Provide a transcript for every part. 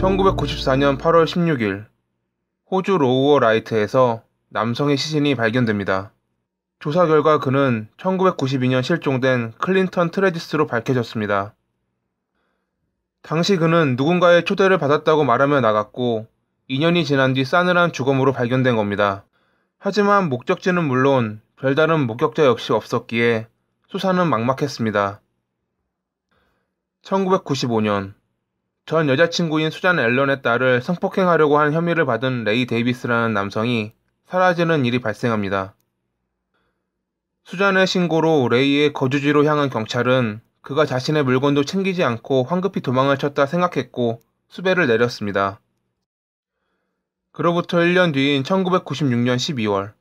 1994년 8월 16일 호주 로우어 라이트에서 남성의 시신이 발견됩니다. 조사 결과 그는 1992년 실종된 클린턴 트레디스로 밝혀졌습니다. 당시 그는 누군가의 초대를 받았다고 말하며 나갔고 2년이 지난 뒤 싸늘한 죽음으로 발견된 겁니다. 하지만 목적지는 물론 별다른 목격자 역시 없었기에 수사는 막막했습니다. 1995년 전 여자친구인 수잔 앨런의 딸을 성폭행하려고 한 혐의를 받은 레이 데이비스라는 남성이 사라지는 일이 발생합니다. 수잔의 신고로 레이의 거주지로 향한 경찰은 그가 자신의 물건도 챙기지 않고 황급히 도망을 쳤다 생각했고 수배를 내렸습니다. 그로부터 1년 뒤인 1996년 12월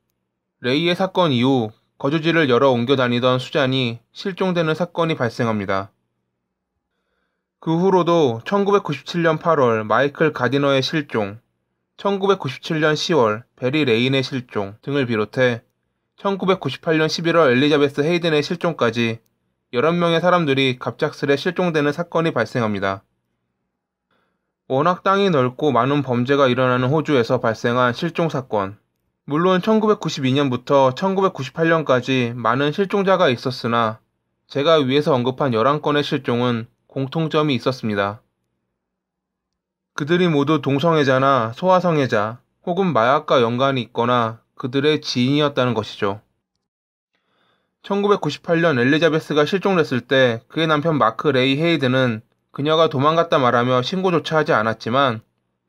레이의 사건 이후 거주지를 여러 옮겨 다니던 수잔이 실종되는 사건이 발생합니다. 그 후로도 1997년 8월 마이클 가디너의 실종, 1997년 10월 베리 레인의 실종 등을 비롯해 1998년 11월 엘리자베스 헤이든의 실종까지 11명의 사람들이 갑작스레 실종되는 사건이 발생합니다. 워낙 땅이 넓고 많은 범죄가 일어나는 호주에서 발생한 실종 사건. 물론 1992년부터 1998년까지 많은 실종자가 있었으나 제가 위에서 언급한 11건의 실종은 공통점이 있었습니다. 그들이 모두 동성애자나 소아성애자 혹은 마약과 연관이 있거나 그들의 지인이었다는 것이죠. 1998년 엘리자베스가 실종됐을 때 그의 남편 마크 레이 헤이드는 그녀가 도망갔다 말하며 신고조차 하지 않았지만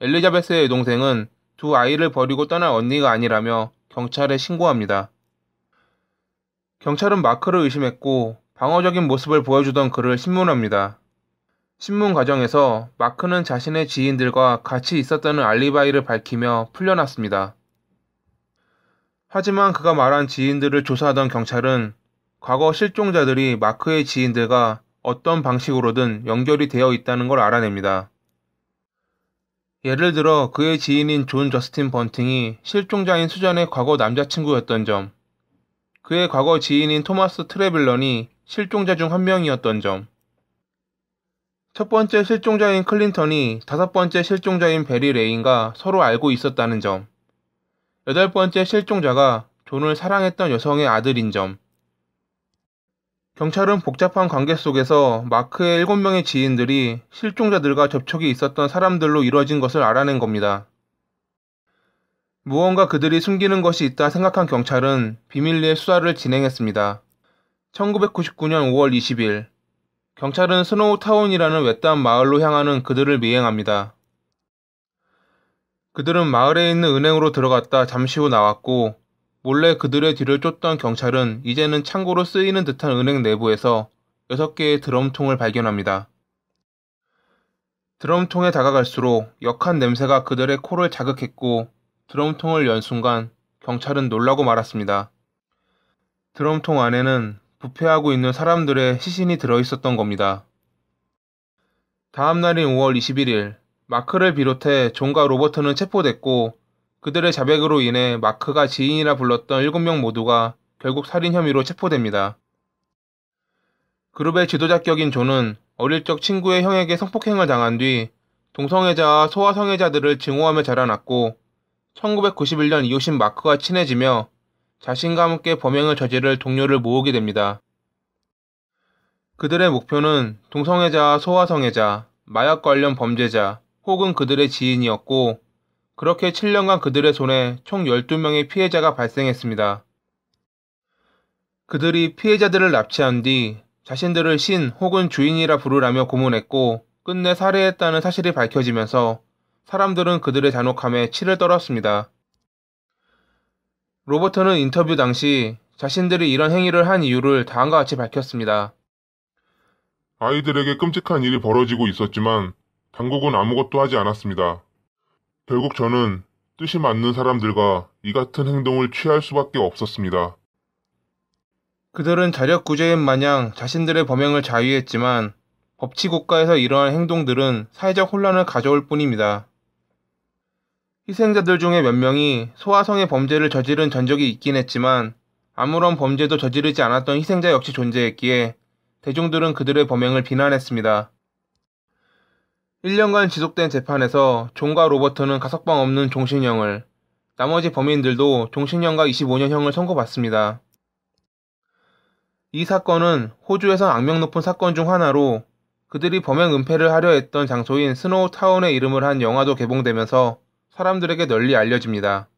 엘리자베스의 여동생은 두 아이를 버리고 떠날 언니가 아니라며 경찰에 신고합니다. 경찰은 마크를 의심했고 방어적인 모습을 보여주던 그를 신문합니다. 신문 과정에서 마크는 자신의 지인들과 같이 있었다는 알리바이를 밝히며 풀려났습니다. 하지만 그가 말한 지인들을 조사하던 경찰은 과거 실종자들이 마크의 지인들과 어떤 방식으로든 연결이 되어 있다는 걸 알아냅니다. 예를 들어 그의 지인인 존 저스틴 번팅이 실종자인 수잔의 과거 남자친구였던 점, 그의 과거 지인인 토마스 트레빌런이 실종자 중 한 명이었던 점, 첫 번째 실종자인 클린턴이 다섯 번째 실종자인 베리 레인과 서로 알고 있었다는 점, 여덟 번째 실종자가 존을 사랑했던 여성의 아들인 점. 경찰은 복잡한 관계 속에서 마크의 7명의 지인들이 실종자들과 접촉이 있었던 사람들로 이루어진 것을 알아낸 겁니다. 무언가 그들이 숨기는 것이 있다 생각한 경찰은 비밀리에 수사를 진행했습니다. 1999년 5월 20일 경찰은 스노우타운이라는 외딴 마을로 향하는 그들을 미행합니다. 그들은 마을에 있는 은행으로 들어갔다 잠시 후 나왔고 몰래 그들의 뒤를 쫓던 경찰은 이제는 창고로 쓰이는 듯한 은행 내부에서 6개의 드럼통을 발견합니다. 드럼통에 다가갈수록 역한 냄새가 그들의 코를 자극했고 드럼통을 연 순간 경찰은 놀라고 말았습니다. 드럼통 안에는 부패하고 있는 사람들의 시신이 들어있었던 겁니다. 다음 날인 5월 21일 마크를 비롯해 존과 로버트는 체포됐고 그들의 자백으로 인해 마크가 지인이라 불렀던 7명 모두가 결국 살인 혐의로 체포됩니다. 그룹의 지도자격인 존은 어릴 적 친구의 형에게 성폭행을 당한 뒤 동성애자와 소아성애자들을 증오하며 자라났고 1991년 이웃인 마크와 친해지며 자신과 함께 범행을 저지를 동료를 모으게 됩니다. 그들의 목표는 동성애자와 소아성애자, 마약 관련 범죄자 혹은 그들의 지인이었고 그렇게 7년간 그들의 손에 총 12명의 피해자가 발생했습니다. 그들이 피해자들을 납치한 뒤 자신들을 신 혹은 주인이라 부르라며 고문했고 끝내 살해했다는 사실이 밝혀지면서 사람들은 그들의 잔혹함에 치를 떨었습니다. 로버트는 인터뷰 당시 자신들이 이런 행위를 한 이유를 다음과 같이 밝혔습니다. 아이들에게 끔찍한 일이 벌어지고 있었지만 당국은 아무것도 하지 않았습니다. 결국 저는 뜻이 맞는 사람들과 이 같은 행동을 취할 수밖에 없었습니다. 그들은 자력구제인 마냥 자신들의 범행을 자위했지만 법치국가에서 이러한 행동들은 사회적 혼란을 가져올 뿐입니다. 희생자들 중에 몇 명이 소아성애 범죄를 저지른 전적이 있긴 했지만 아무런 범죄도 저지르지 않았던 희생자 역시 존재했기에 대중들은 그들의 범행을 비난했습니다. 1년간 지속된 재판에서 존과 로버트는 가석방 없는 종신형을, 나머지 범인들도 종신형과 25년형을 선고받습니다. 이 사건은 호주에선 악명 높은 사건 중 하나로 그들이 범행 은폐를 하려 했던 장소인 스노우타운의 이름을 한 영화도 개봉되면서 사람들에게 널리 알려집니다.